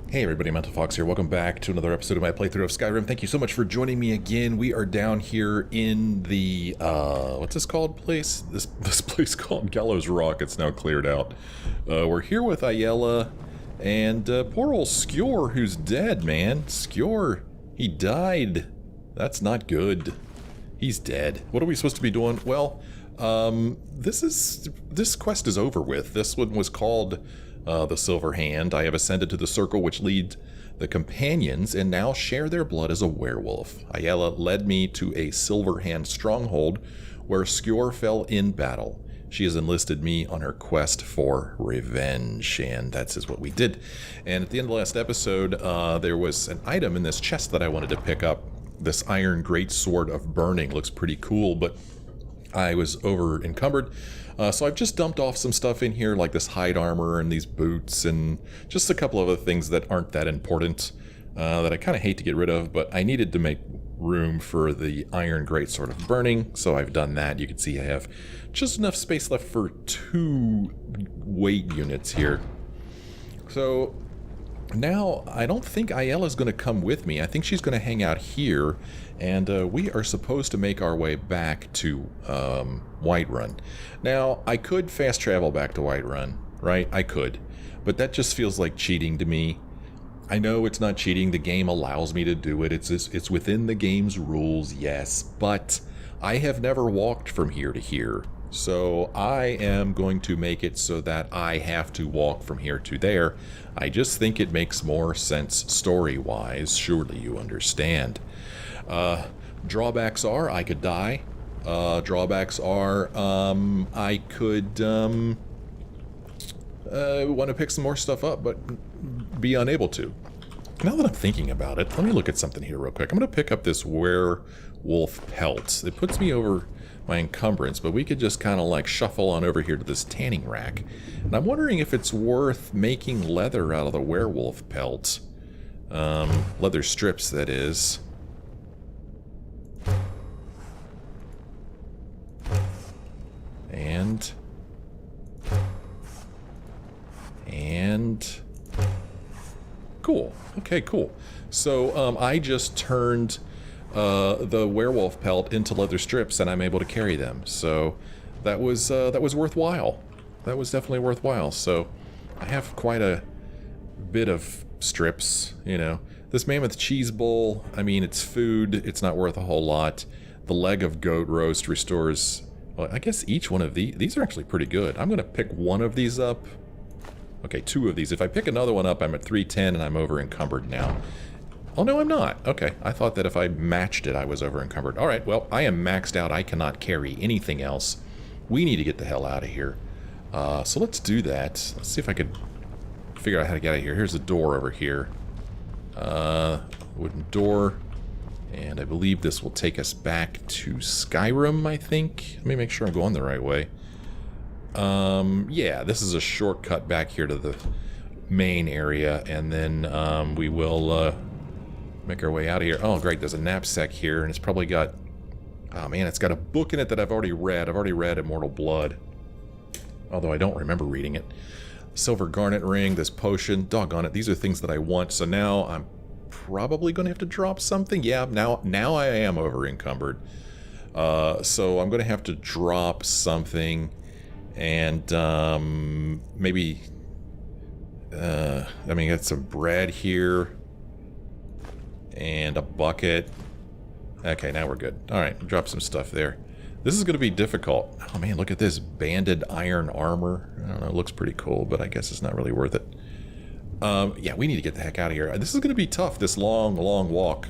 Hey everybody, Mental Fox here. Welcome back to another episode of my playthrough of Skyrim. Thank you so much for joining me again. We are down here in the, what's this called place? This place called Gallows Rock. It's now cleared out. We're here with Ayala and poor old Skjor, who's dead, man. Skjor, he died. That's not good. He's dead. What are we supposed to be doing? Well, this quest is over with. This one was called the Silver Hand. I have ascended to the circle which leads the companions and now share their blood as a werewolf. Ayala led me to a Silver Hand stronghold where Skjor fell in battle. She has enlisted me on her quest for revenge, and that's what we did. And at the end of the last episode, there was an item in this chest that I wanted to pick up. This iron greatsword of burning looks pretty cool, but I was over encumbered. So I've just dumped off some stuff in here, like this hide armor and these boots and just a couple of other things that aren't that important, that I kind of hate to get rid of, but I needed to make room for the iron greatsword of burning, so I've done that. You can see I have just enough space left for 2 weight units here. So now, I don't think Ayala's going to come with me. I think she's going to hang out here, and we are supposed to make our way back to Whiterun. Now, I could fast travel back to Whiterun, right? I could, but that just feels like cheating to me. I know it's not cheating. The game allows me to do it. It's within the game's rules, yes, but I have never walked from here to here. So I am going to make it so that I have to walk from here to there. I just think it makes more sense story-wise. Surely you understand. Drawbacks are I could die. Drawbacks are I could want to pick some more stuff up, but be unable to. Now that I'm thinking about it, let me look at something here real quick. I'm going to pick up this werewolf pelt. It puts me over my encumbrance, but we could just kind of like shuffle on over here to this tanning rack. And I'm wondering if it's worth making leather out of the werewolf pelt. Leather strips, that is. And cool. Okay, cool. So I just turned the werewolf pelt into leather strips, and I'm able to carry them. So that was worthwhile. That was definitely worthwhile. So I have quite a bit of strips, you know. This mammoth cheese bowl, I mean, it's food. It's not worth a whole lot. The leg of goat roast restores, well, I guess each one of these are actually pretty good. I'm going to pick one of these up. Okay, 2 of these. If I pick another one up, I'm at 310 and I'm over encumbered now. Oh, no, I'm not. Okay, I thought that if I matched it, I was over encumbered. All right, well, I am maxed out. I cannot carry anything else. We need to get the hell out of here. So let's do that. Let's see if I could figure out how to get out of here. Here's a door over here. Wooden door. And I believe this will take us back to Skyrim, I think. Let me make sure I'm going the right way. Yeah, this is a shortcut back here to the main area, and then we will make our way out of here. Oh, great, there's a knapsack here, and it's probably got... Oh, man, it's got a book in it that I've already read. I've already read Immortal Blood, although I don't remember reading it. Silver garnet ring, this potion, doggone it, these are things that I want, so now I'm probably going to have to drop something. Yeah, now I am over encumbered. So I'm going to have to drop something, and maybe... I mean, got some bread here. And a bucket. Okay, now we're good. Alright, drop some stuff there. This is going to be difficult. Oh man, look at this. Banded iron armor. I don't know, it looks pretty cool, but I guess it's not really worth it. Yeah, we need to get the heck out of here. This is going to be tough, this long walk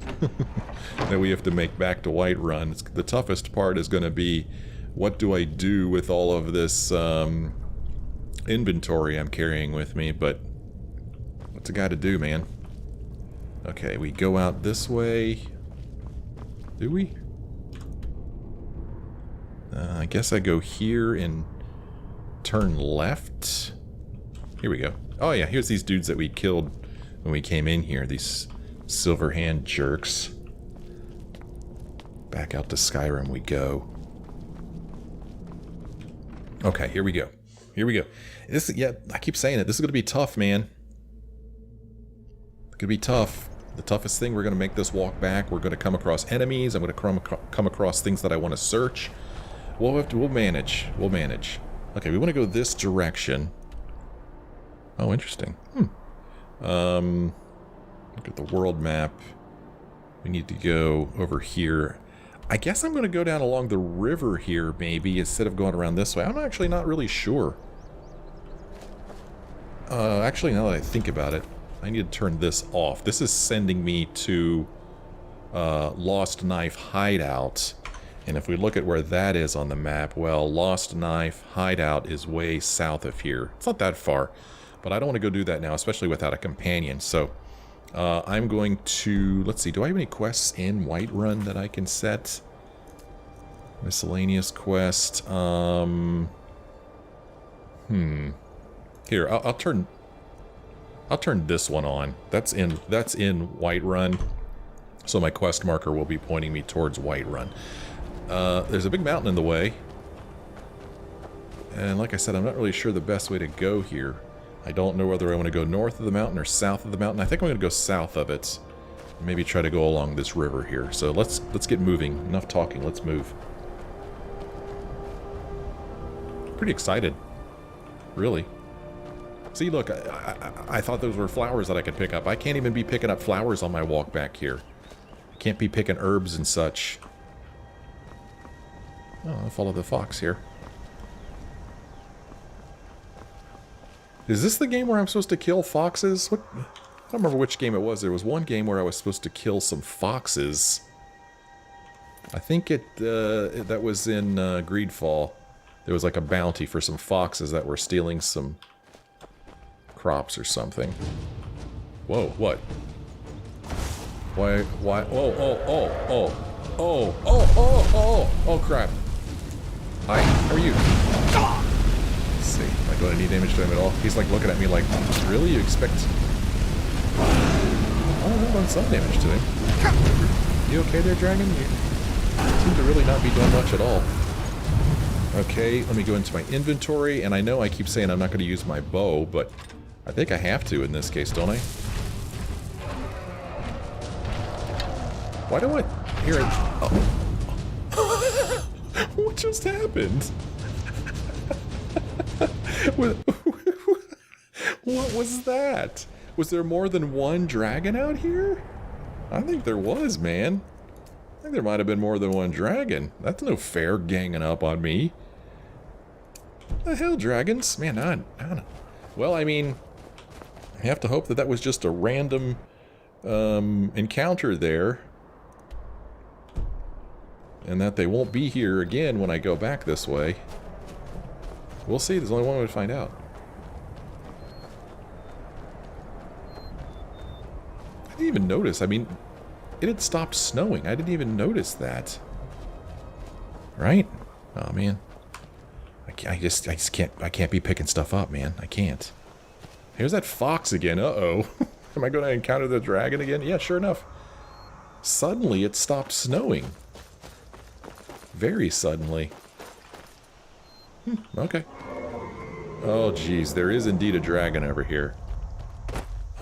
that we have to make back to Whiterun. The toughest part is going to be, what do I do with all of this inventory I'm carrying with me, but what's a guy to do, man? Okay, we go out this way. Do we? I guess I go here and turn left. Here we go. Oh yeah, here's these dudes that we killed when we came in here. These Silver Hand jerks. Back out to Skyrim we go. Okay, here we go. Here we go. This, yeah, I keep saying it. This is going to be tough, man. Could be tough. The toughest thing, we're going to make this walk back. We're going to come across enemies. I'm going to come across things that I want to search. We'll manage. We'll manage. Okay, we want to go this direction. Oh, interesting. Look at the world map. We need to go over here. I guess I'm going to go down along the river here, maybe, instead of going around this way. I'm actually not really sure. Actually, now that I think about it, I need to turn this off. This is sending me to Lost Knife Hideout. And if we look at where that is on the map, well, Lost Knife Hideout is way south of here. It's not that far, but I don't want to go do that now, especially without a companion. So I'm going to, let's see, do I have any quests in Whiterun that I can set? Miscellaneous quest. Here, I'll turn this one on. That's in Whiterun. So my quest marker will be pointing me towards Whiterun. There's a big mountain in the way. And like I said, I'm not really sure the best way to go here. I don't know whether I want to go north of the mountain or south of the mountain. I think I'm going to go south of it. Maybe try to go along this river here. So let's get moving. Enough talking. Let's move. Pretty excited. Really. See, look, I thought those were flowers that I could pick up. I can't even be picking up flowers on my walk back here. I can't be picking herbs and such. Oh, I'll follow the fox here. Is this the game where I'm supposed to kill foxes? What? I don't remember which game it was. There was one game where I was supposed to kill some foxes. I think that was in Greedfall. There was like a bounty for some foxes that were stealing some crops or something. Whoa, what? Why, oh, crap. Hi, how are you? Let's see, do I need damage to him at all? He's like looking at me like, really? You expect... Oh, I've done some damage to him. You okay there, dragon? You seem to really not be doing much at all. Okay, let me go into my inventory, and I know I keep saying I'm not going to use my bow, but I think I have to in this case, don't I? Why do I hear it? Oh. What just happened? What was that? Was there more than one dragon out here? I think there was, man. I think there might have been more than one dragon. That's no fair ganging up on me. The hell, dragons? Man, I don't know. Well, I mean, I have to hope that that was just a random encounter there. And that they won't be here again when I go back this way. We'll see. There's only one way to find out. I didn't even notice. I mean, it had stopped snowing. I didn't even notice that. Right? Oh, man. I just can't. I can't be picking stuff up, man. I can't. Here's that fox again. Uh-oh. Am I going to encounter the dragon again? Yeah, sure enough. Suddenly, it stopped snowing. Very suddenly. Okay. Oh, geez. There is indeed a dragon over here.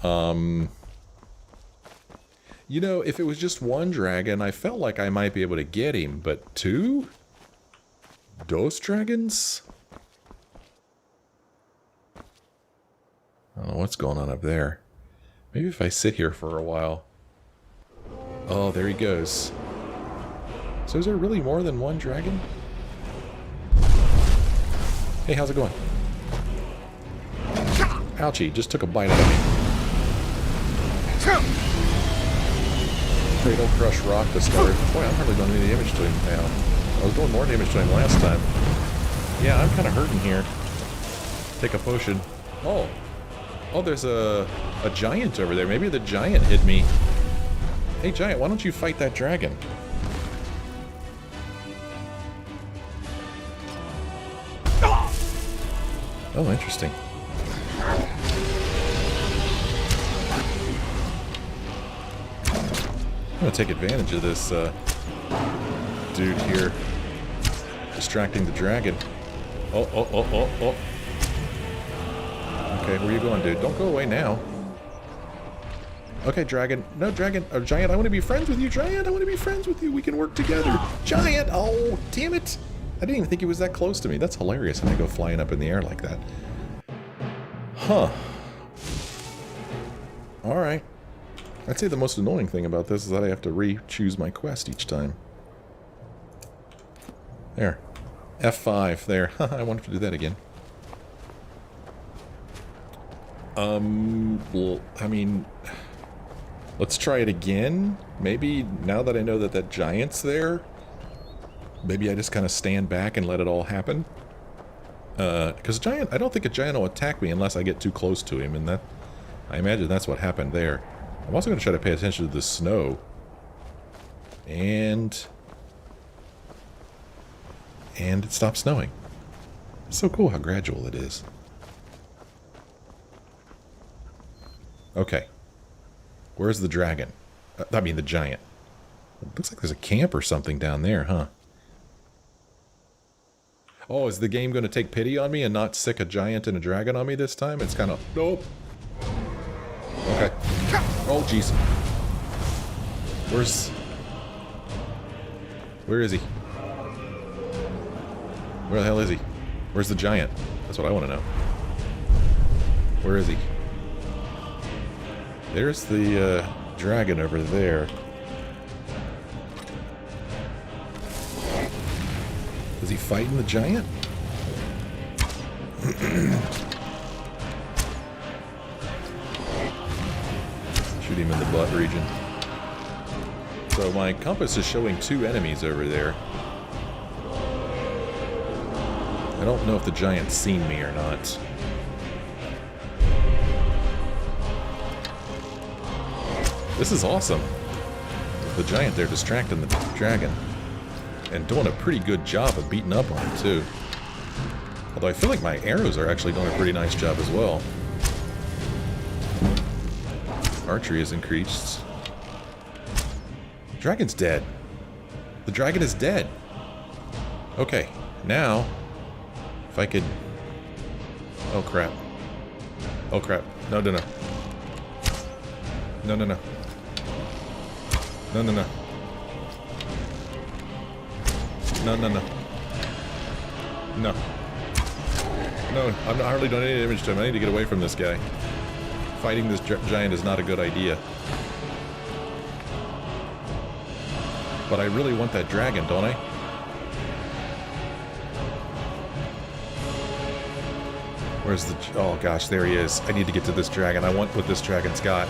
You know, if it was just one dragon, I felt like I might be able to get him, but two? Those dragons? I don't know what's going on up there. Maybe if I sit here for a while. Oh, there he goes. So is there really more than one dragon? Hey, how's it going? Ouchie, just took a bite out of me. Cradle Crush Rock discovered. Boy, I'm hardly doing any damage to him now. I was doing more damage to him last time. Yeah, I'm kind of hurting here. Take a potion. Oh. Oh, there's a giant over there. Maybe the giant hit me. Hey, giant, why don't you fight that dragon? Oh, interesting. I'm gonna take advantage of this dude here. Distracting the dragon. Oh. Okay, where you going, dude? Don't go away now. Okay, dragon. No, dragon. Or giant, I want to be friends with you. Giant, I want to be friends with you. We can work together. Giant! Oh, damn it. I didn't even think he was that close to me. That's hilarious when I go flying up in the air like that. Huh. Alright. I'd say the most annoying thing about this is that I have to re-choose my quest each time. There. F5, there. I wanted to do that again. Well, I mean... Let's try it again. Maybe, now that I know that that giant's there, maybe I just kind of stand back and let it all happen. Because giant, I don't think a giant will attack me unless I get too close to him, and that... I imagine that's what happened there. I'm also going to try to pay attention to the snow. And it stopped snowing. It's so cool how gradual it is. Okay. Where's the dragon? I mean the giant. It looks like there's a camp or something down there, huh? Oh, is the game going to take pity on me and not sick a giant and a dragon on me this time? It's kind of... Nope. Okay. Oh, jeez. Where is he? Where the hell is he? Where's the giant? That's what I want to know. Where is he? There's the dragon over there. Is he fighting the giant? Shoot him in the butt region. So my compass is showing 2 enemies over there. I don't know if the giant's seen me or not. This is awesome. The giant there distracting the dragon. And doing a pretty good job of beating up on him, too. Although I feel like my arrows are actually doing a pretty nice job as well. Archery has increased. Dragon's dead. The dragon is dead. Okay, now, if I could... Oh, crap. Oh, crap. No, no, no. No, no, no. No, no, no. No, no, no. No. No, I'm not hardly doing any damage to him. I need to get away from this guy. Fighting this giant is not a good idea. But I really want that dragon, don't I? Where's the... Oh gosh, there he is. I need to get to this dragon. I want what this dragon's got.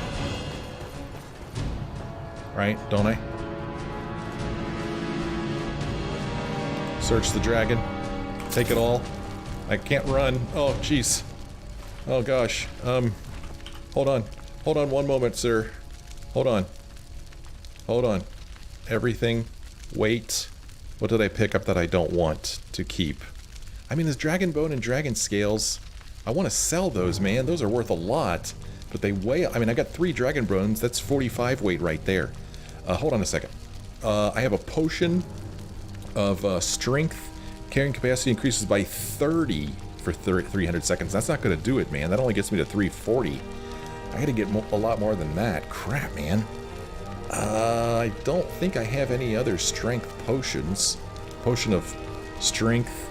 Right, don't I? Search the dragon. Take it all. I can't run. Oh, jeez. Oh gosh. Hold on. Hold on one moment, sir. Hold on. Hold on. Everything. Wait. What did I pick up that I don't want to keep? I mean, there's dragon bone and dragon scales. I want to sell those, man. Those are worth a lot. But they weigh... I mean, I got 3 dragon bones. That's 45 weight right there. Hold on a second. I have a potion of strength. Carrying capacity increases by 30 for 300 seconds. That's not going to do it, man. That only gets me to 340. I gotta get a lot more than that. Crap, man. I don't think I have any other strength potions. Potion of strength.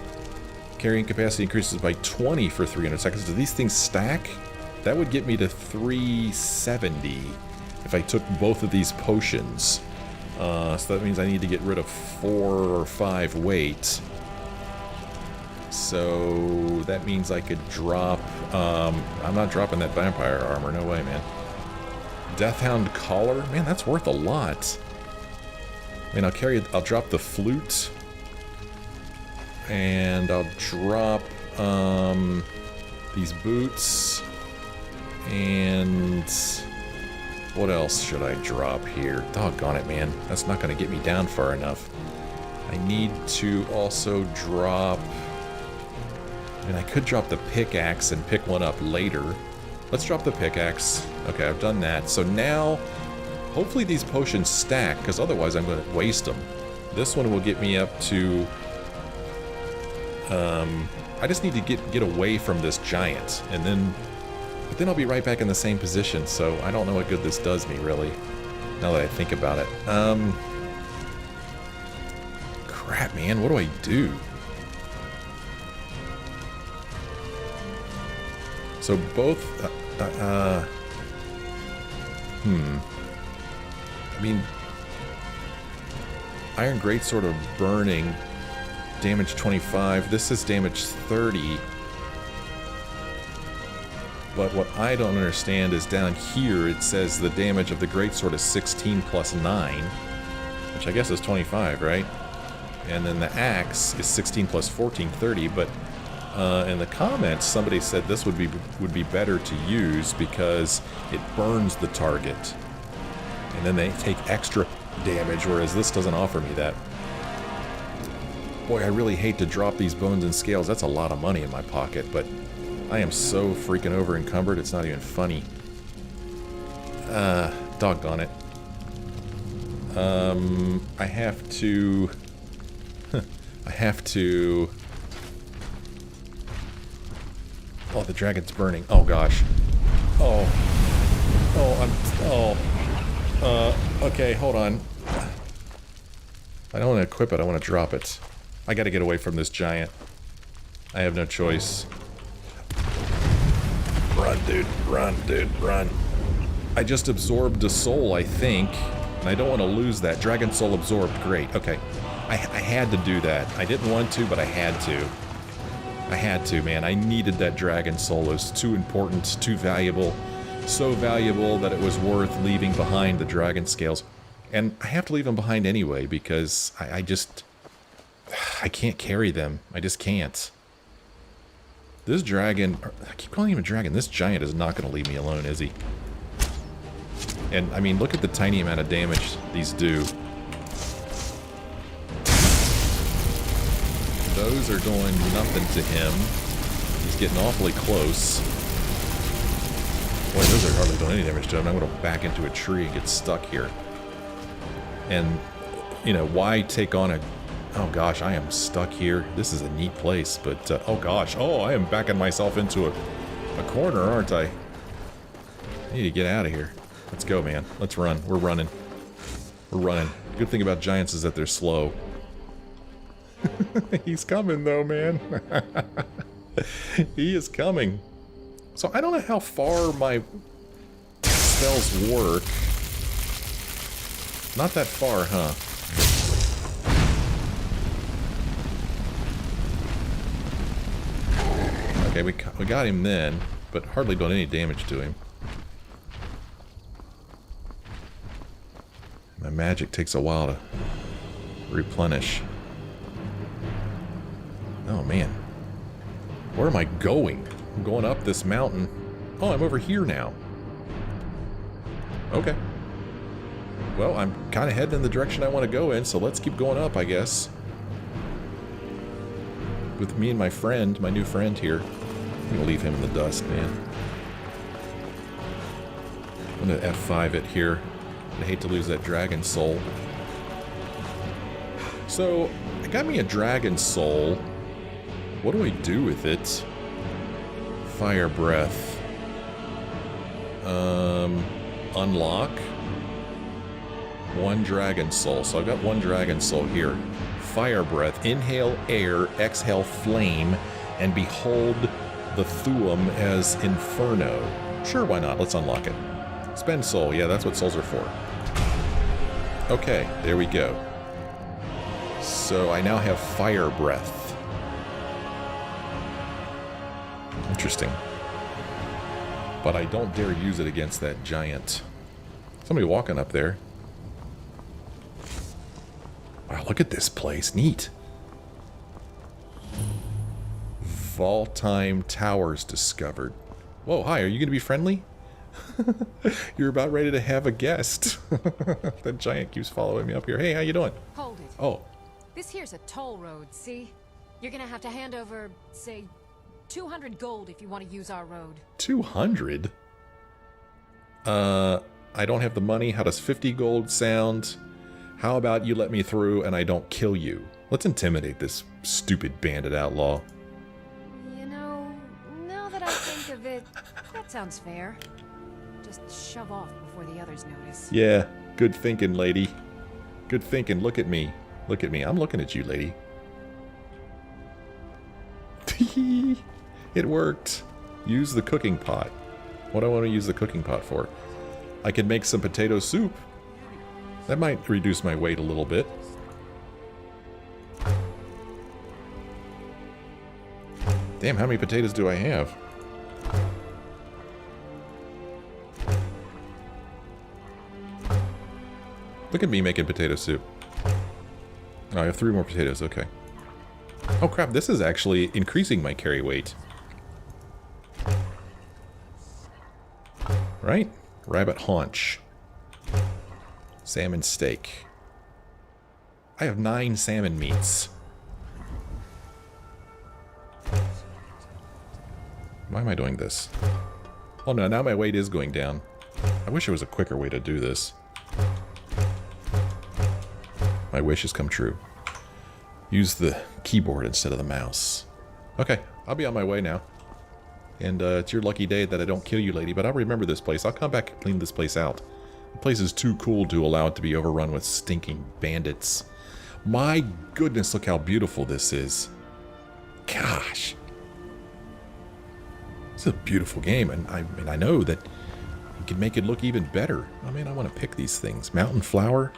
Carrying capacity increases by 20 for 300 seconds. Do these things stack? That would get me to 370 if I took both of these potions. So that means I need to get rid of 4 or 5 weight. So that means I could drop... I'm not dropping that vampire armor. No way, man. Deathhound collar? Man, that's worth a lot. I mean, I'll drop the flute. And I'll drop these boots. And what else should I drop here? Doggone it, man. That's not going to get me down far enough. I need to also drop... I mean, I could drop the pickaxe and pick one up later. Let's drop the pickaxe. Okay, I've done that. So now, hopefully these potions stack, because otherwise I'm going to waste them. This one will get me up to... I just need to get away from this giant, and then But then I'll be right back in the same position, so I don't know what good this does me, really, now that I think about it. Crap, man, what do I do? So both, I mean, Iron Greatsword of Burning, damage 25. This is damage 30. But what I don't understand is down here it says the damage of the Greatsword is 16 plus 9, which I guess is 25, right? And then the axe is 16 plus 14, 30, but in the comments somebody said this would be better to use because it burns the target. And then they take extra damage, whereas this doesn't offer me that. Boy, I really hate to drop these bones and scales. That's a lot of money in my pocket, but I am so freaking over encumbered, it's not even funny. Doggone it. I have to... I have to... Oh, the dragon's burning. Oh, gosh. Oh. Okay, hold on. I don't want to equip it, I want to drop it. I gotta get away from this giant. I have no choice. Run, dude, run. I just absorbed a soul, I think, and I don't want to lose that. Dragon soul absorbed, great, okay. I had to do that. I didn't want to, but I had to. I had to, man. I needed that dragon soul. It was too important, too valuable. So valuable that it was worth leaving behind the dragon scales. And I have to leave them behind anyway, because I can't carry them. I just can't. This dragon, I keep calling him a dragon, this giant is not going to leave me alone, is he? And, I mean, look at the tiny amount of damage these do. Those are doing nothing to him. He's getting awfully close. Boy, those are hardly doing any damage to him. I'm going to back into a tree and get stuck here. And, you know, why take on a... Oh gosh, I am stuck here. This is a neat place, but... oh gosh, oh, I am backing myself into a corner, aren't I? I need to get out of here. Let's go, man. Let's run. We're running. We're running. Good thing about giants is that they're slow. He's coming, though, man. He is coming. So I don't know how far my spells work. Not that far, huh? Okay, we got him then, but hardly done any damage to him. My magic takes a while to replenish. Oh man. Where am I going? I'm going up this mountain. Oh, I'm over here now. Okay. Well, I'm kind of heading in the direction I want to go in, so let's keep going up, I guess. With me and my friend, my new friend here. I'm going to leave him in the dust, man. I'm going to F5 it here. I hate to lose that dragon soul. So, it got me a dragon soul. What do I do with it? Fire breath. Unlock. One dragon soul. So I've got one dragon soul here. Fire breath. Inhale air, exhale flame, and behold the Thuum as inferno. Sure, why not? Let's unlock it. Spend soul. Yeah, that's what souls are for. Okay, there we go. So I now have fire breath. Interesting. But I don't dare use it against that giant. Somebody walking up there. Wow, look at this place. Neat. Valtime Towers discovered. Whoa, hi, are you going to be friendly? You're about ready to have a guest. That giant keeps following me up here. Hey, how you doing? Hold it. Oh. This here's a toll road, see? You're gonna have to hand over, say, 200 gold if you want to use our road. 200? I don't have the money. How does 50 gold sound? How about you let me through and I don't kill you? Let's intimidate this stupid bandit outlaw. You know, now that I think of it, that sounds fair. Just shove off before the others notice. Yeah, good thinking, lady. Good thinking. Look at me. Look at me. I'm looking at you, lady. It worked. Use the cooking pot. What do I want to use the cooking pot for? I can make some potato soup. That might reduce my weight a little bit. Damn, how many potatoes do I have? Look at me making potato soup. Oh, I have 3 more potatoes, okay. Oh crap, this is actually increasing my carry weight. Right? Rabbit haunch. Salmon steak. I have 9 salmon meats. Why am I doing this? Oh no, now my weight is going down. I wish there was a quicker way to do this. My wish has come true. Use the keyboard instead of the mouse. Okay, I'll be on my way now. And it's your lucky day that I don't kill you, lady, but I'll remember this place. I'll come back and clean this place out. The place is too cool to allow it to be overrun with stinking bandits. My goodness, look how beautiful this is. Gosh. It's a beautiful game, and I know that you can make it look even better. Oh man, I want to pick these things. Mountain flower.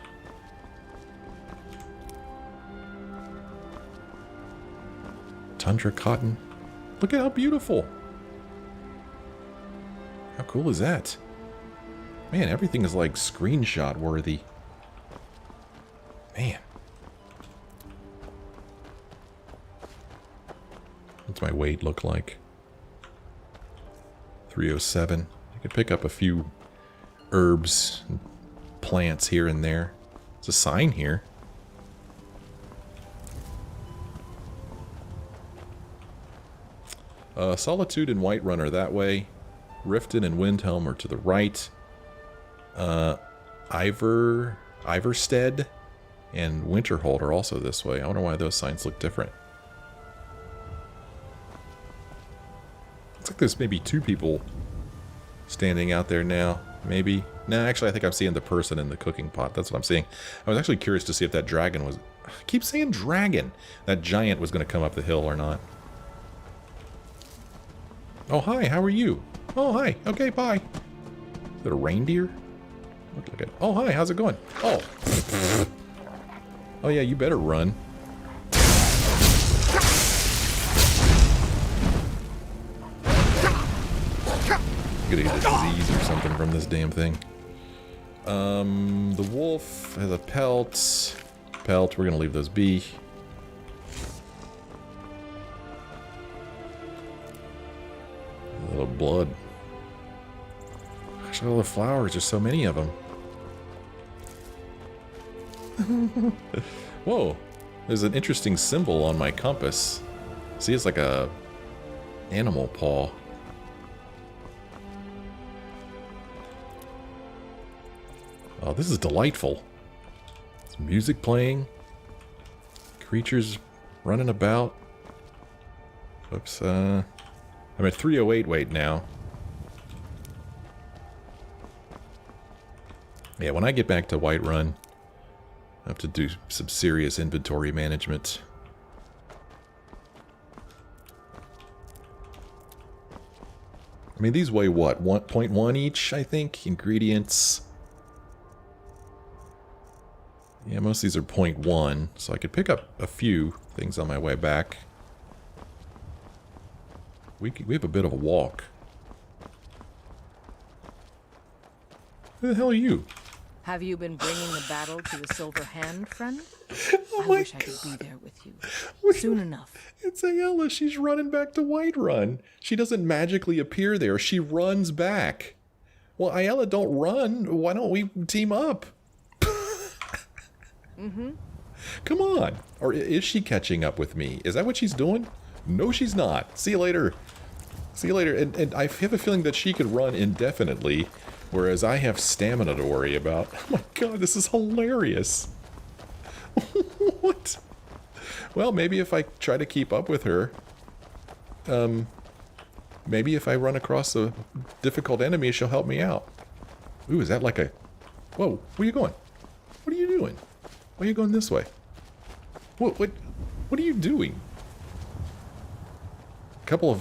Tundra cotton. Look at how beautiful. How cool is that? Man, everything is like screenshot worthy. Man. What's my weight look like? 307. I could pick up a few herbs and plants here and there. There's a sign here. Solitude and Whiterun are that way. Riften and Windhelm are to the right. Iverstead and Winterhold are also this way. I wonder why those signs look different. Looks like there's maybe 2 people standing out there now. Maybe. No, actually I think I'm seeing the person in the cooking pot. That's what I'm seeing. I was actually curious to see if that dragon was... I keep saying dragon. That giant was going to come up the hill or not. Oh, hi, how are you? Oh, hi. Okay, bye. Is it a reindeer? Look at it. Oh, hi, how's it going? Oh. Oh, yeah, you better run. I'm gonna get a disease or something from this damn thing. The wolf has a pelt. We're gonna leave those be. A little blood. Gosh, all the flowers, there's so many of them. Whoa, there's an interesting symbol on my compass. See, it's like a animal paw. Oh, this is delightful. There's music playing. Creatures running about. Oops, I'm at 308 weight now. Yeah, when I get back to Whiterun, I have to do some serious inventory management. I mean, these weigh what? 1.1 each, I think? Ingredients. Yeah, most of these are 0.1, so I could pick up a few things on my way back. We have a bit of a walk. Who the hell are you? Have you been bringing the battle to the Silver Hand, friend? Oh I my wish I could be God. there with you. Wait. Soon enough. It's Ayala. She's running back to Whiterun. She doesn't magically appear there. She runs back. Well, Ayala, don't run. Why don't we team up? Come on. Or is she catching up with me? Is that what she's doing? No, she's not. See you later. See you later. And I have a feeling that she could run indefinitely, whereas I have stamina to worry about. Oh my god, this is hilarious. What? Well, maybe if I try to keep up with her. maybe if I run across a difficult enemy, she'll help me out. Ooh, is that like a... Whoa, where are you going? What are you doing? Why are you going this way? What are you doing? Couple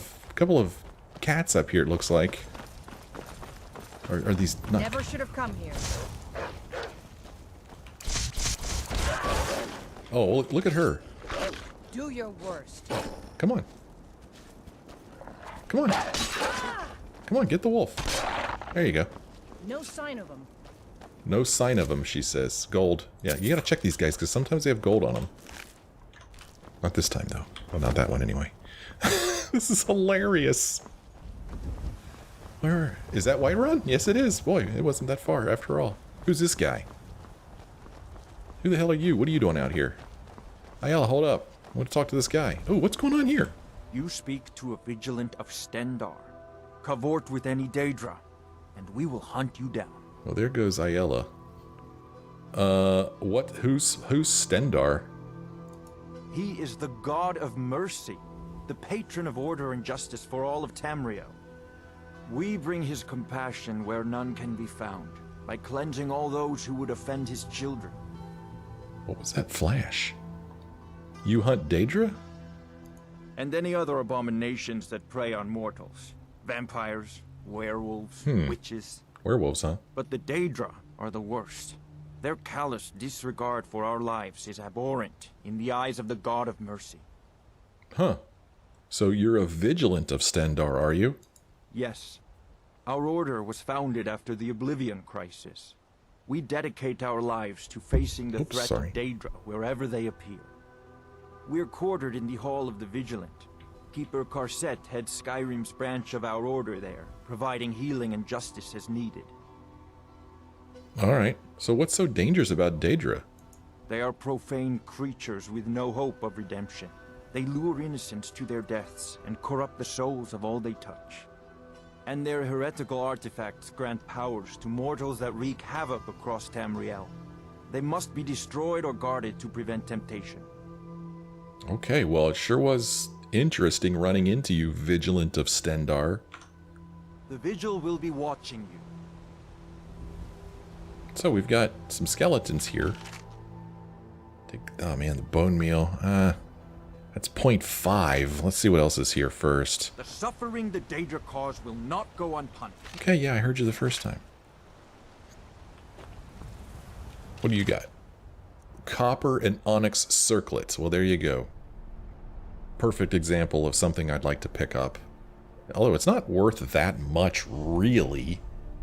of cats up here, it looks like. Are these not... Never should have come here. Oh, look at her. Do your worst. Come on. Come on. Come on, get the wolf. There you go. No sign of him. No sign of them, she says. Gold. Yeah, you gotta check these guys, because sometimes they have gold on them. Not this time, though. Well, not that one, anyway. This is hilarious. Where... Is that Whiterun? Yes, it is. Boy, it wasn't that far, after all. Who's this guy? Who the hell are you? What are you doing out here? Ayala, hold up. I want to talk to this guy. Oh, what's going on here? You speak to a vigilant of Stendar. Cavort with any Daedra, and we will hunt you down. Well, there goes Ayala. What? Who's Stendar? He is the god of mercy, the patron of order and justice for all of Tamriel. We bring his compassion where none can be found, by cleansing all those who would offend his children. What was that flash? You hunt Daedra? And any other abominations that prey on mortals. Vampires, werewolves, witches. Werewolves, huh? But the Daedra are the worst. Their callous disregard for our lives is abhorrent in the eyes of the god of mercy. Huh. So you're a vigilant of Stendar, are you? Yes. Our order was founded after the Oblivion crisis. We dedicate our lives to facing the threat of Daedra wherever they appear. We're quartered in the Hall of the Vigilant. Keeper Karset heads Skyrim's branch of our order there, providing healing and justice as needed. Alright, so what's so dangerous about Daedra? They are profane creatures with no hope of redemption. They lure innocents to their deaths and corrupt the souls of all they touch. And their heretical artifacts grant powers to mortals that wreak havoc across Tamriel. They must be destroyed or guarded to prevent temptation. Okay, well, it sure was interesting running into you, Vigilant of Stendar. The Vigil will be watching you. So we've got some skeletons here. Oh man, the bone meal. That's 0.5. Let's see what else is here first. The suffering the Daedra cause will not go unpunished. Okay, yeah, I heard you the first time. What do you got? Copper and onyx circlets. Well, there you go. Perfect example of something I'd like to pick up. Although it's not worth that much, really.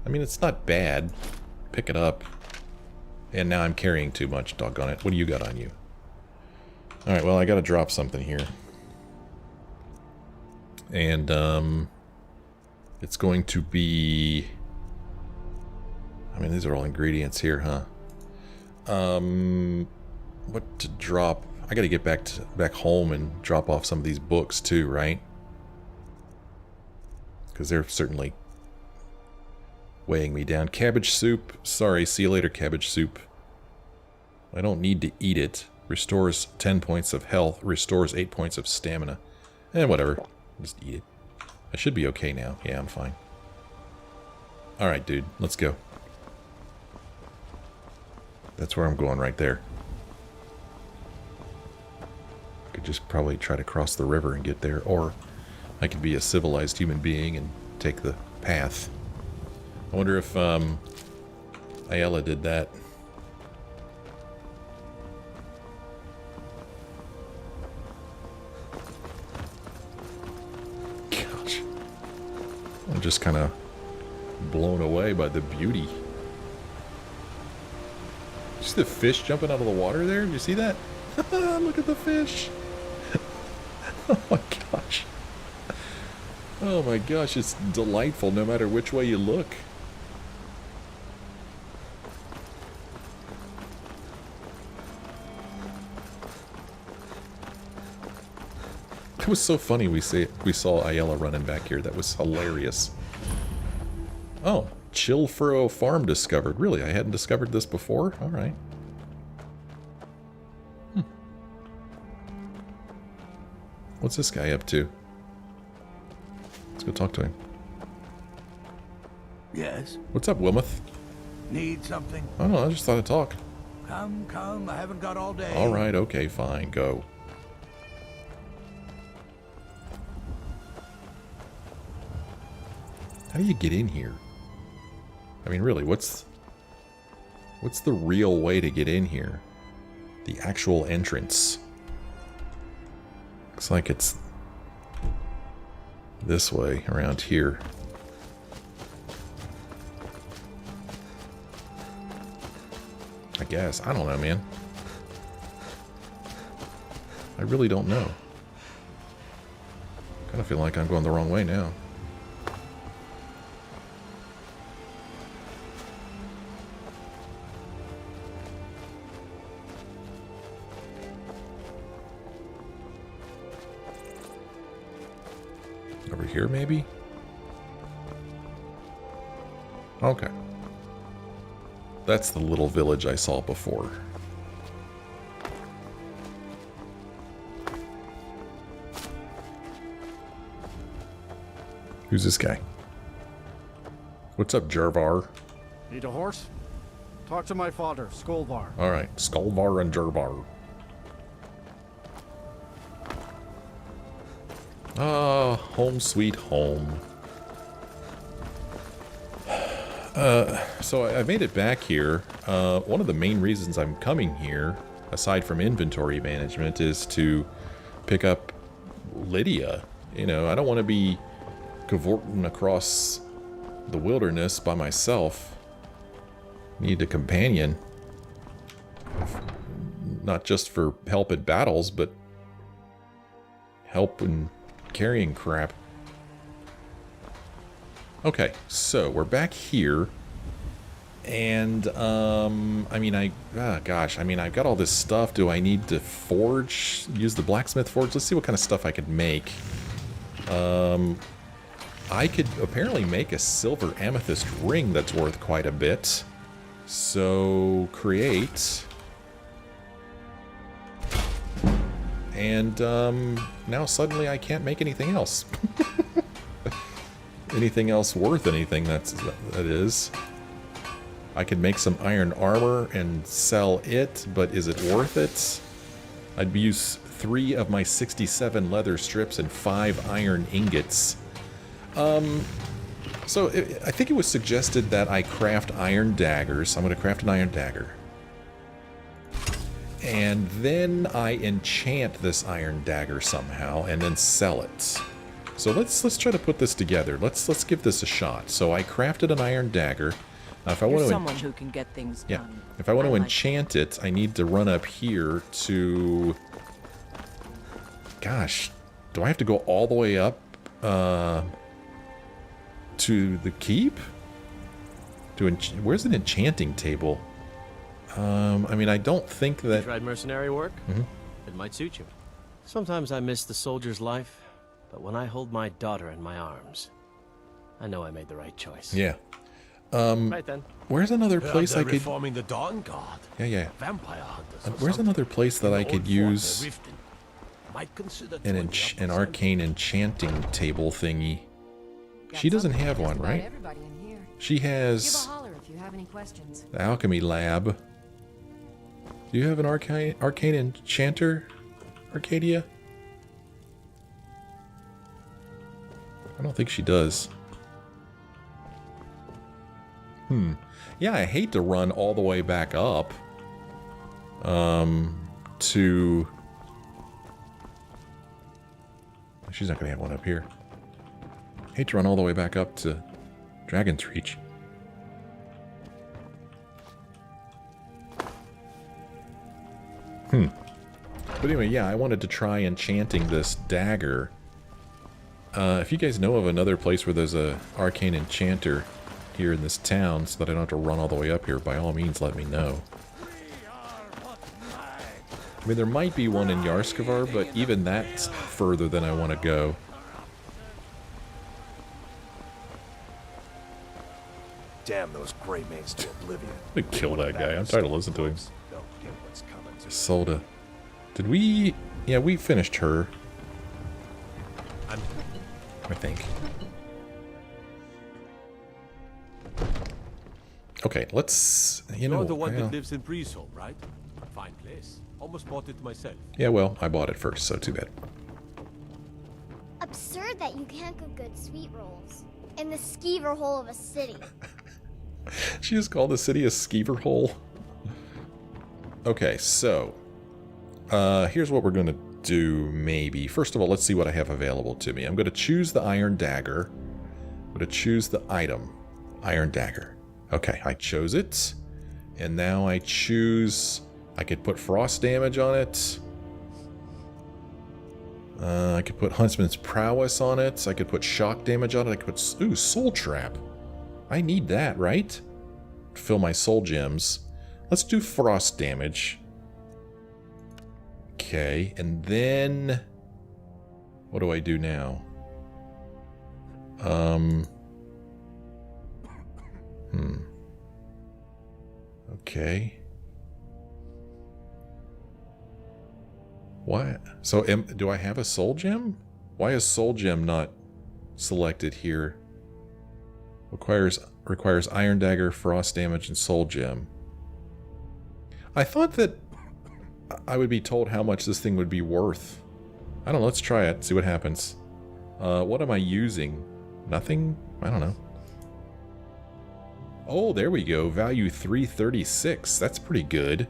I mean, it's not bad. Pick it up. And now I'm carrying too much, doggone it. What do you got on you? Alright, well, I gotta drop something here. And, it's going to be... I mean, these are all ingredients here, huh? What to drop? I gotta get back home and drop off some of these books too, right? Because they're certainly weighing me down. Cabbage soup. Sorry, see you later, cabbage soup. I don't need to eat it. Restores 10 points of health. Restores 8 points of stamina. Whatever. Just eat it. I should be okay now. Yeah, I'm fine. Alright, dude. Let's go. That's where I'm going right there. I could just probably try to cross the river and get there. Or I could be a civilized human being and take the path. I wonder if Ayala did that. Gosh. I'm just kind of blown away by the beauty. You see the fish jumping out of the water there? You see that? Look at the fish. Oh my gosh. Oh my gosh, it's delightful no matter which way you look. It was so funny we saw Ayala running back here. That was hilarious. Oh, Chill Furrow Farm discovered. Really, I hadn't discovered this before? Alright. What's this guy up to? Let's go talk to him. Yes? What's up, Wilmoth? Need something? I don't know, I just thought I'd talk. Come, I haven't got all day. Alright, okay, fine, go. How do you get in here? I mean, really, what's the real way to get in here? The actual entrance. Looks like it's this way, around here. I guess. I don't know, man. I really don't know. Kind of feel like I'm going the wrong way now. Over here, maybe? Okay. That's the little village I saw before. Who's this guy? What's up, Jervar? Need a horse? Talk to my father, Skolvar. Alright, Skolvar and Jervar. Ah, home sweet home. So I made it back here. One of the main reasons I'm coming here, aside from inventory management, is to pick up Lydia. You know, I don't want to be cavorting across the wilderness by myself. Need a companion. Not just for help at battles, but help in carrying crap. Okay, so we're back here, and I mean, gosh, I mean, I've got all this stuff. Do I need to forge? Use the Blacksmith Forge? Let's see what kind of stuff I could make. I could apparently make a silver amethyst ring that's worth quite a bit. So create, and now suddenly I can't make anything else. Anything else worth anything, that is. I could make some iron armor and sell it, but is it worth it? I'd use 3 of my 67 leather strips and 5 iron ingots. So I think it was suggested that I craft iron daggers. I'm going to craft an iron dagger. And then I enchant this iron dagger somehow and then sell it. So let's try to put this together. Let's give this a shot. So I crafted an iron dagger. Now, if I want to someone who can get things done. If I want to enchant it, I need to run up here to. Gosh, do I have to go all the way up to the keep? Where's an enchanting table? I mean, I don't think that. You tried mercenary work? Mm-hmm. It might suit you. Sometimes I miss the soldier's life. But when I hold my daughter in my arms, I know I made the right choice. Yeah. Right then. Where's another place I could... reforming the Dawn Guard. Yeah. Vampire hunters. Where's another place that I could use Might consider an arcane enchanting table thingy? She doesn't have one, right? Everybody in here. She Give a has holler if you have any questions. the Alchemy Lab. Do you have an arcane enchanter, Arcadia? I don't think she does. Yeah, I hate to run all the way back up. To... She's not going to have one up here. Hate to run all the way back up to Dragon's Reach. But anyway, yeah, I wanted to try enchanting this dagger. If you guys know of another place where there's a arcane enchanter here in this town, so that I don't have to run all the way up here, by all means let me know. I mean, there might be one in Yarskavar, but even that's further than I want to go. Damn those gray maids to oblivion. I'm gonna kill that guy. I'm tired of listening to him. They'll get what's coming to Soda. Did we... Yeah, we finished her. I think. Okay, let's... You know, You're the one well, that lives in Breezehole, right? Fine place. Almost bought it myself. yeah, well, I bought it first, so too bad. Absurd that you can't cook good sweet rolls in the skeever hole of a city. She just called the city a skeever hole. Okay, so here's what we're going to do, maybe. First of all, let's see what I have available to me. I'm going to choose the iron dagger. I'm going to choose the item, iron dagger. Okay, I chose it. And now I choose... I could put frost damage on it. I could put Huntsman's Prowess on it. I could put shock damage on it. I could put... Ooh, Soul Trap. I need that, right? Fill my soul gems. Let's do frost damage. Okay, and then... What do I do now? Okay. What? So, do I have a soul gem? Why is soul gem not selected here? Requires iron dagger, frost damage, and soul gem. I thought that I would be told how much this thing would be worth. I don't know. Let's try it. See what happens. What am I using? Nothing? I don't know. Oh, there we go. Value 336. That's pretty good.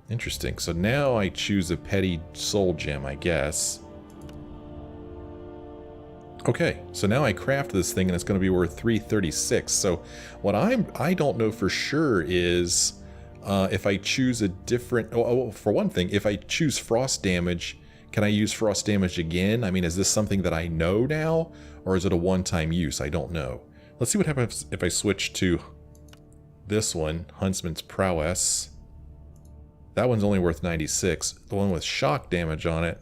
Interesting. So now I choose a petty soul gem, I guess. Okay, so now I craft this thing and it's going to be worth 336. So what I don't know for sure is if I choose a different... for one thing, if I choose frost damage, can I use frost damage again? I mean, is this something that I know now? Or is it a one-time use? I don't know. Let's see what happens if I switch to this one, Huntsman's Prowess. That one's only worth 96. The one with shock damage on it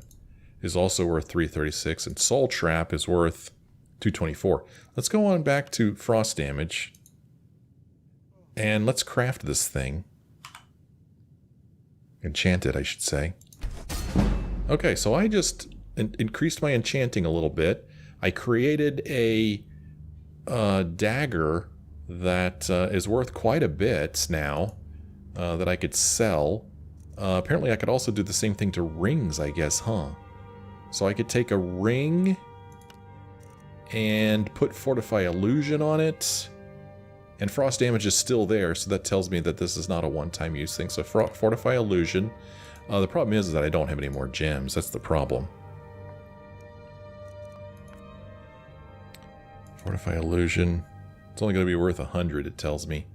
is also worth 336, and Soul Trap is worth 224. Let's go on back to frost damage, and let's craft this thing. Enchant it, I should say. Okay, so I just increased my enchanting a little bit. I created a dagger that is worth quite a bit now that I could sell. Apparently I could also do the same thing to rings, I guess, huh? So I could take a ring and put Fortify Illusion on it. And frost damage is still there, so that tells me that this is not a one-time use thing. So Fortify Illusion. The problem is that I don't have any more gems. That's the problem. Fortify Illusion. It's only going to be worth 100, it tells me.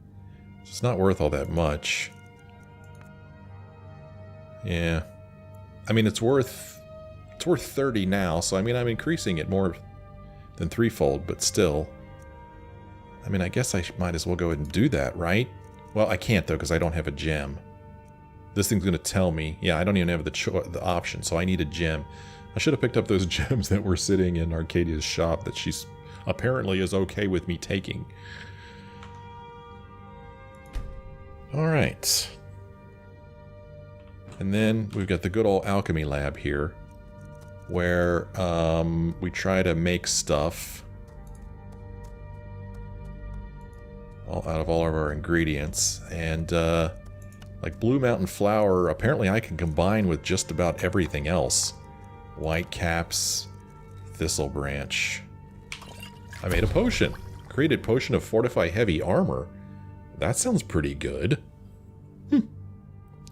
So it's not worth all that much. Yeah. I mean, it's worth 30 now, so I mean, I'm increasing it more than threefold, but still. I mean, I guess I might as well go ahead and do that, right? Well, I can't, though, because I don't have a gem. This thing's going to tell me. Yeah, I don't even have the option, so I need a gem. I should have picked up those gems that were sitting in Arcadia's shop that she's apparently is okay with me taking. Alright. And then we've got the good old Alchemy Lab here, where we try to make stuff out of all of our ingredients. And like Blue Mountain Flower, apparently I can combine with just about everything else. White Caps, Thistle Branch. I made a potion. Created potion of Fortify Heavy Armor. That sounds pretty good.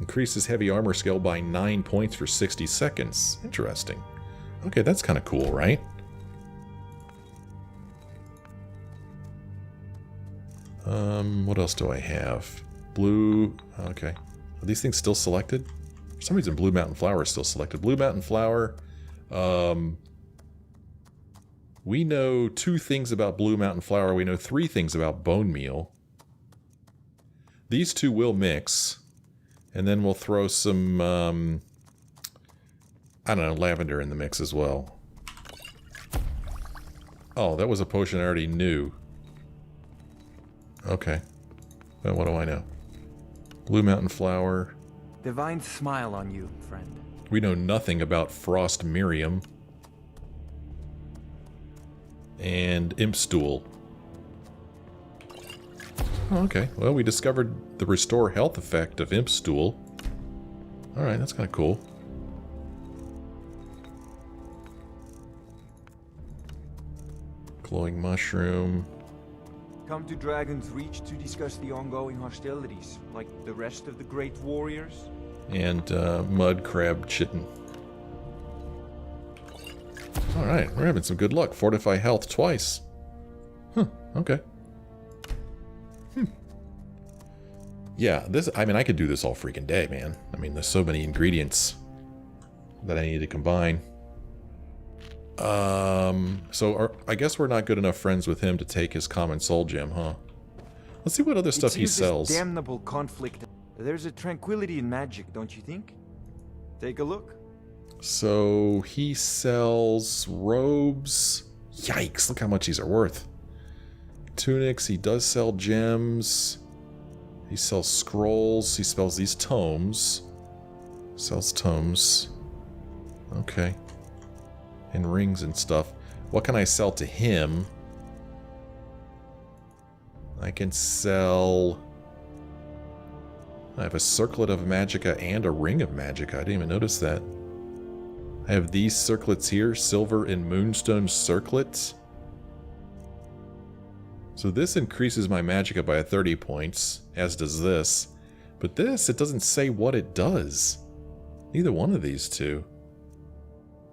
Increases heavy armor skill by 9 points for 60 seconds. Interesting. Okay, that's kind of cool, right? What else do I have? Blue... Okay. Are these things still selected? For some reason, Blue Mountain Flower is still selected. Blue Mountain Flower... we know 2 things about Blue Mountain Flower. We know 3 things about Bone Meal. These 2 will mix. And then we'll throw some, I don't know, lavender in the mix as well. Oh, that was a potion I already knew. Okay. Well, what do I know? Blue Mountain Flower. Divine smile on you, friend. We know nothing about Frost Miriam. And Imp Stool. Oh, okay. Well, we discovered the restore health effect of Imp Stool. Alright, that's kind of cool. Glowing Mushroom. Come to Dragon's Reach to discuss the ongoing hostilities, like the rest of the great warriors. And Mud Crab Chitin. Alright, we're having some good luck. Fortify health twice. Huh, okay. Yeah, this, I mean, I could do this all freaking day, man. I mean, there's so many ingredients that I need to combine. I guess we're not good enough friends with him to take his common soul gem, huh? Let's see what other stuff he sells. This damnable conflict. There's a tranquility in magic, don't you think? Take a look. So he sells robes. Yikes, look how much these are worth. Tunics, he does sell gems. He sells scrolls. He sells these tomes. Sells tomes. Okay. And rings and stuff. What can I sell to him? I can sell... I have a circlet of magicka and a ring of magicka. I didn't even notice that. I have these circlets here. Silver and moonstone circlets. So this increases my magicka by 30 points, as does this. But this, it doesn't say what it does. Neither one of these two.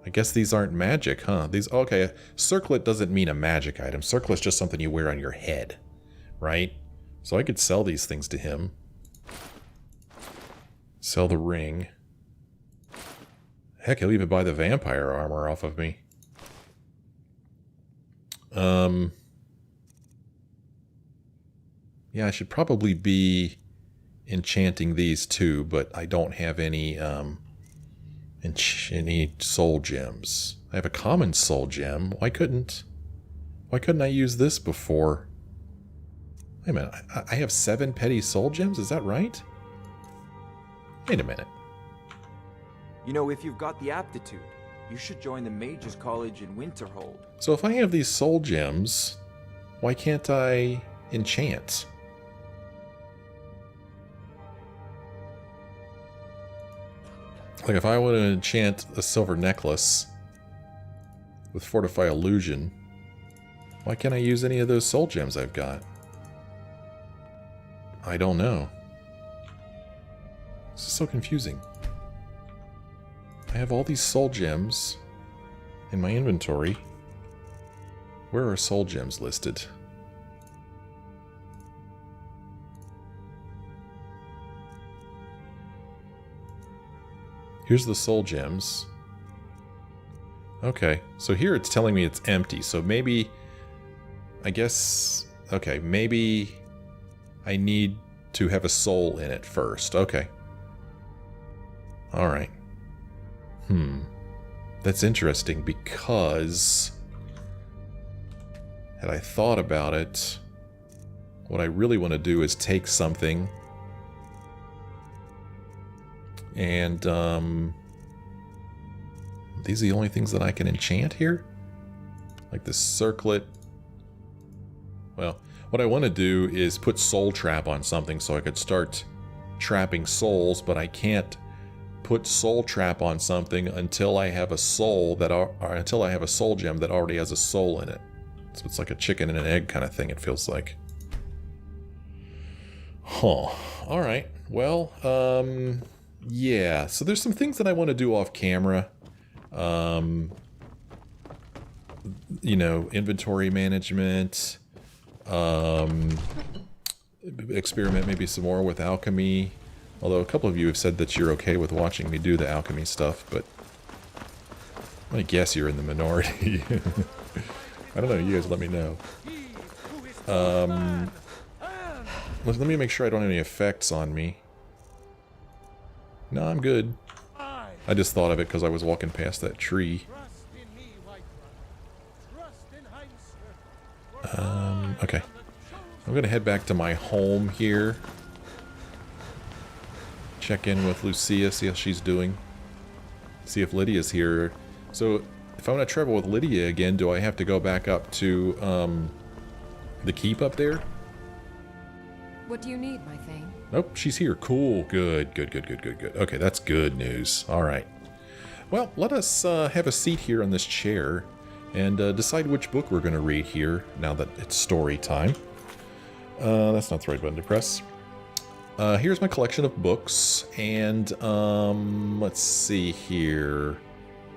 I guess these aren't magic, huh? These, okay, circlet doesn't mean a magic item. Circlet's just something you wear on your head, right? So I could sell these things to him. Sell the ring. Heck, he'll even buy the vampire armor off of me. Yeah, I should probably be enchanting these too, but I don't have any soul gems. I have a common soul gem. Why couldn't I use this before? Wait a minute, I have 7 petty soul gems, is that right? Wait a minute. You know, if you've got the aptitude, you should join the Mages College in Winterhold. So if I have these soul gems, why can't I enchant? Like if I want to enchant a silver necklace with Fortify Illusion, why can't I use any of those soul gems I've got? I don't know. This is so confusing. I have all these soul gems in my inventory. Where are soul gems listed? Here's the soul gems. Okay, so here it's telling me it's empty, so maybe, I guess, okay, maybe I need to have a soul in it first. Okay. Alright. That's interesting because had I thought about it, what I really want to do is take something and these are the only things that I can enchant here? Like the circlet. Well, what I want to do is put soul trap on something so I could start trapping souls, but I can't put soul trap on something until I have a soul that until I have a soul gem that already has a soul in it. So it's like a chicken and an egg kind of thing, it feels like. Huh. Alright. Well, yeah. So there's some things that I want to do off camera. You know, inventory management. Experiment maybe some more with alchemy. Although a couple of you have said that you're okay with watching me do the alchemy stuff, but I'm gonna guess you're in the minority. I don't know, you guys let me know. Let me make sure I don't have any effects on me. No, I'm good. I just thought of it because I was walking past that tree. Okay. I'm gonna head back to my home here. Check in with Lucia, see how she's doing. See if Lydia's here. So, if I want to travel with Lydia again, do I have to go back up to, the keep up there? What do you need, my thing? Nope, she's here. Cool. Good. Okay, that's good news. All right. Well, let us have a seat here on this chair and decide which book we're going to read here now that it's story time. That's not the right button to press. Here's my collection of books, and let's see here.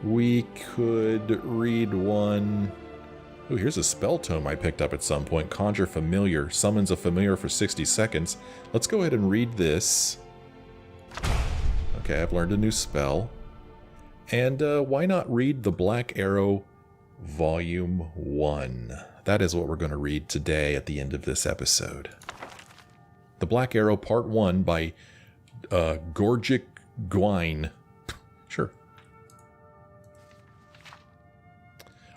We could read one. Ooh, here's a spell tome I picked up at some point. Conjure Familiar. Summons a familiar for 60 seconds. Let's go ahead and read this. Okay, I've learned a new spell. And why not read The Black Arrow Volume 1? That is what we're going to read today at the end of this episode. The Black Arrow Part 1 by Gorgic Gwyn. Sure.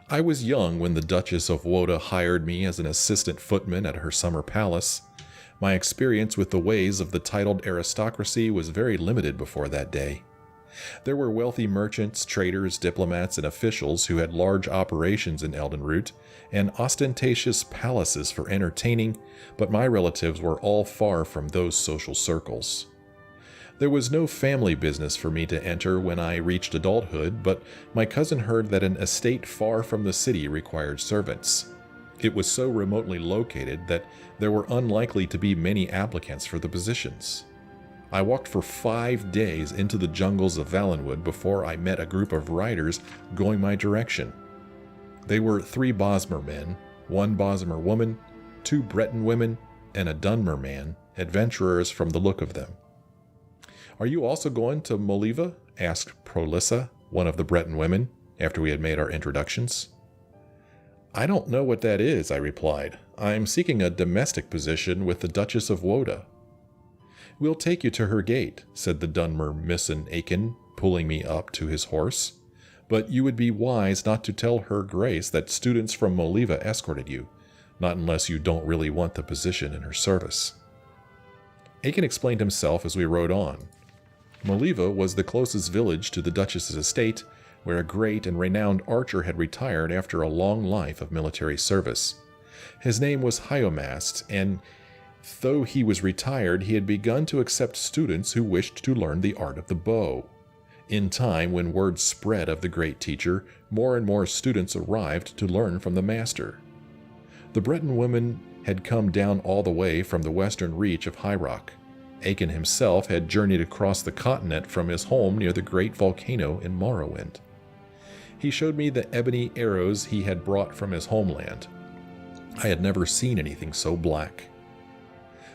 I was young when the Duchess of Woda hired me as an assistant footman at her summer palace. My experience with the ways of the titled aristocracy was very limited before that day. There were wealthy merchants, traders, diplomats, and officials who had large operations in Eldenroot and ostentatious palaces for entertaining, but my relatives were all far from those social circles. There was no family business for me to enter when I reached adulthood, but my cousin heard that an estate far from the city required servants. It was so remotely located that there were unlikely to be many applicants for the positions. I walked for 5 days into the jungles of Valenwood before I met a group of riders going my direction. They were 3 Bosmer men, 1 Bosmer woman, 2 Breton women, and a Dunmer man, adventurers from the look of them. "Are you also going to Moliva?" asked Prolissa, one of the Breton women, after we had made our introductions. "I don't know what that is," I replied. "I'm seeking a domestic position with the Duchess of Woda." "We'll take you to her gate," said the Dunmer Misson Aiken, pulling me up to his horse. "But you would be wise not to tell her grace that students from Moliva escorted you, not unless you don't really want the position in her service." Aiken explained himself as we rode on. Moliva was the closest village to the Duchess's estate, where a great and renowned archer had retired after a long life of military service. His name was Hyomast, and though he was retired, he had begun to accept students who wished to learn the art of the bow. In time, when word spread of the great teacher, more and more students arrived to learn from the master. The Breton women had come down all the way from the western reach of High Rock. Aiken himself had journeyed across the continent from his home near the great volcano in Morrowind. He showed me the ebony arrows he had brought from his homeland. I had never seen anything so black.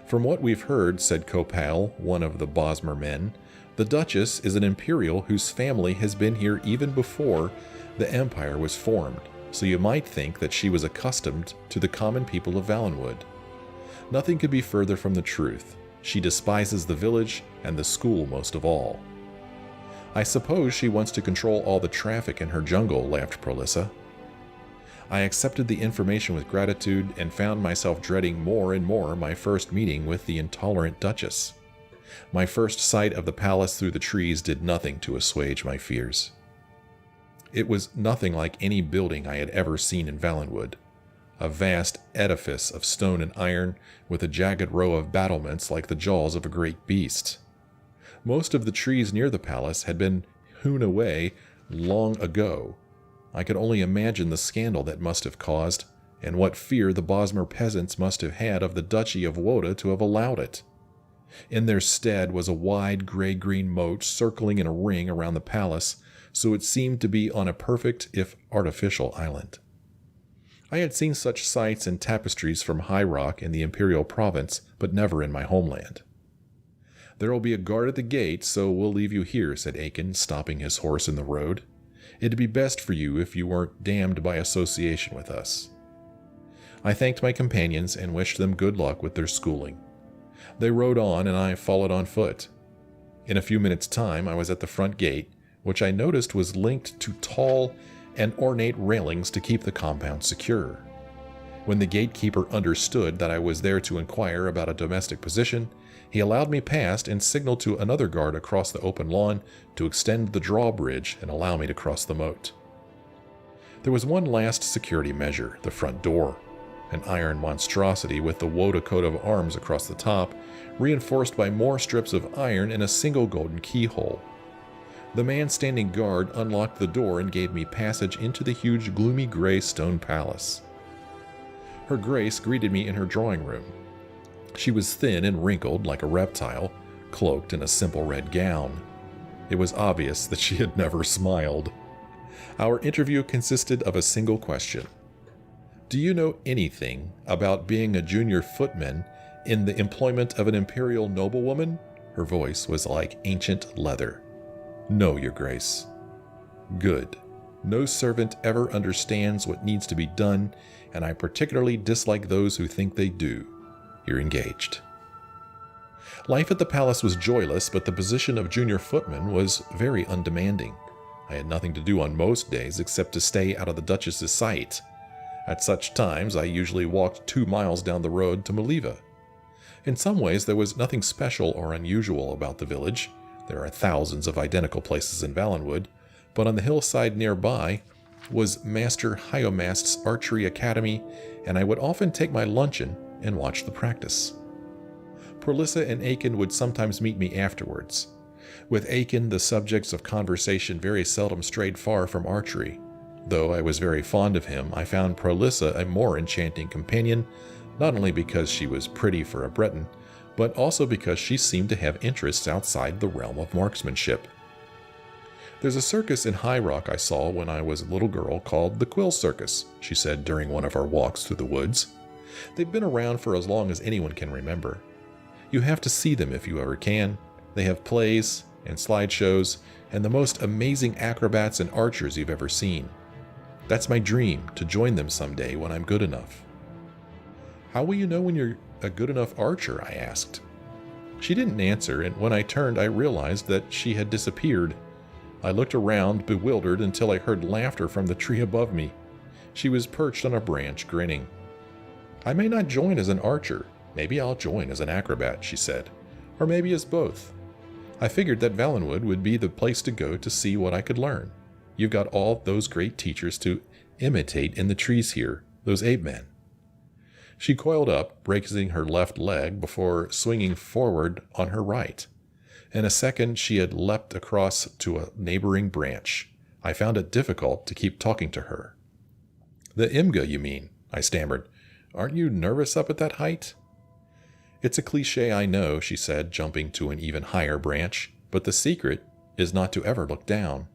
"From what we've heard," said Copal, one of the Bosmer men, "the Duchess is an Imperial whose family has been here even before the Empire was formed, so you might think that she was accustomed to the common people of Valenwood. Nothing could be further from the truth. She despises the village and the school most of all." "I suppose she wants to control all the traffic in her jungle," laughed Prolissa. I accepted the information with gratitude and found myself dreading more and more my first meeting with the intolerant Duchess. My first sight of the palace through the trees did nothing to assuage my fears. It was nothing like any building I had ever seen in Valenwood. A vast edifice of stone and iron with a jagged row of battlements like the jaws of a great beast. Most of the trees near the palace had been hewn away long ago. I could only imagine the scandal that must have caused, and what fear the Bosmer peasants must have had of the Duchy of Woda to have allowed it. In their stead was a wide gray-green moat circling in a ring around the palace, so it seemed to be on a perfect, if artificial, island. I had seen such sights and tapestries from High Rock in the Imperial Province, but never in my homeland. "There will be a guard at the gate, so we'll leave you here," said Aiken, stopping his horse in the road. "It'd be best for you if you weren't damned by association with us." I thanked my companions and wished them good luck with their schooling. They rode on, and I followed on foot. In a few minutes' time, I was at the front gate, which I noticed was linked to tall and ornate railings to keep the compound secure. When the gatekeeper understood that I was there to inquire about a domestic position, he allowed me past and signaled to another guard across the open lawn to extend the drawbridge and allow me to cross the moat. There was one last security measure, the front door. an iron monstrosity with the Woda coat of arms across the top, reinforced by more strips of iron and a single golden keyhole. The man standing guard unlocked the door and gave me passage into the huge gloomy gray stone palace. Her Grace greeted me in her drawing room. She was thin and wrinkled like a reptile, cloaked in a simple red gown. It was obvious that she had never smiled. Our interview consisted of a single question. Do you know anything about being a junior footman in the employment of an imperial noblewoman? Her voice was like ancient leather. No, Your Grace. Good. No servant ever understands what needs to be done, and I particularly dislike those who think they do. You're engaged. Life at the palace was joyless, but the position of junior footman was very undemanding. I had nothing to do on most days except to stay out of the Duchess's sight. At such times, I usually walked 2 miles down the road to Maliva. In some ways, there was nothing special or unusual about the village. There are thousands of identical places in Valenwood, but on the hillside nearby was Master Hyomast's Archery Academy, and I would often take my luncheon and watch the practice. Prolissa and Aiken would sometimes meet me afterwards. With Aiken, the subjects of conversation very seldom strayed far from archery. Though I was very fond of him, I found Prolissa a more enchanting companion, not only because she was pretty for a Breton, but also because she seemed to have interests outside the realm of marksmanship. There's a circus in High Rock I saw when I was a little girl called the Quill Circus, she said during one of our walks through the woods. They've been around for as long as anyone can remember. You have to see them if you ever can. They have plays and slideshows and the most amazing acrobats and archers you've ever seen. That's my dream, to join them someday when I'm good enough. How will you know when you're a good enough archer? I asked. She didn't answer, and when I turned, I realized that she had disappeared. I looked around, bewildered, until I heard laughter from the tree above me. She was perched on a branch, grinning. I may not join as an archer. Maybe I'll join as an acrobat, she said. Or maybe as both. I figured that Valenwood would be the place to go to see what I could learn. You've got all those great teachers to imitate in the trees here, those ape men. She coiled up, raising her left leg before swinging forward on her right. In a second, she had leapt across to a neighboring branch. I found it difficult to keep talking to her. The Imga, you mean? I stammered. Aren't you nervous up at that height? It's a cliché, I know, she said, jumping to an even higher branch, but the secret is not to ever look down.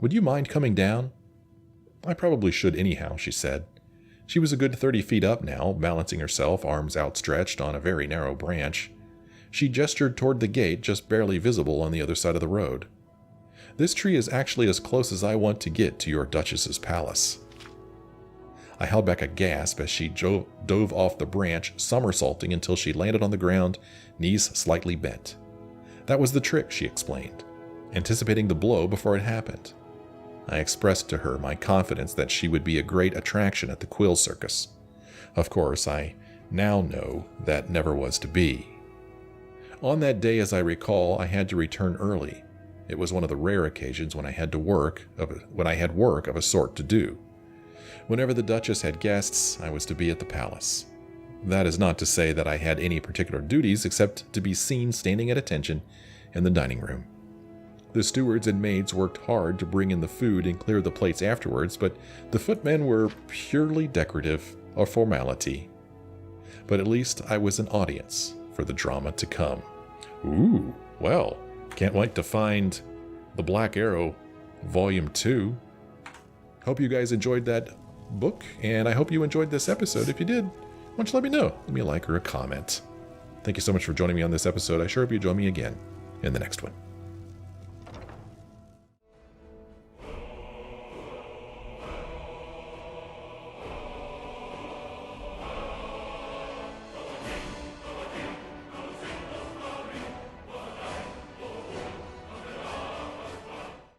Would you mind coming down? I probably should anyhow, she said. She was a good 30 feet up now, balancing herself, arms outstretched on a very narrow branch. She gestured toward the gate, just barely visible on the other side of the road. This tree is actually as close as I want to get to your Duchess's palace. I held back a gasp as she dove off the branch, somersaulting until she landed on the ground, knees slightly bent. That was the trick, she explained, anticipating the blow before it happened. I expressed to her my confidence that she would be a great attraction at the Quill Circus. Of course, I now know that never was to be. On that day, as I recall, I had to return early. It was one of the rare occasions when I had work of a sort to do. Whenever the Duchess had guests, I was to be at the palace. That is not to say that I had any particular duties except to be seen standing at attention in the dining room. The stewards and maids worked hard to bring in the food and clear the plates afterwards, but the footmen were purely decorative, a formality. But at least I was an audience for the drama to come. Ooh, well, can't wait to find The Black Arrow, Volume 2. Hope you guys enjoyed that book, and I hope you enjoyed this episode. If you did, why don't you let me know? Leave me a like or a comment. Thank you so much for joining me on this episode. I sure hope you join me again in the next one.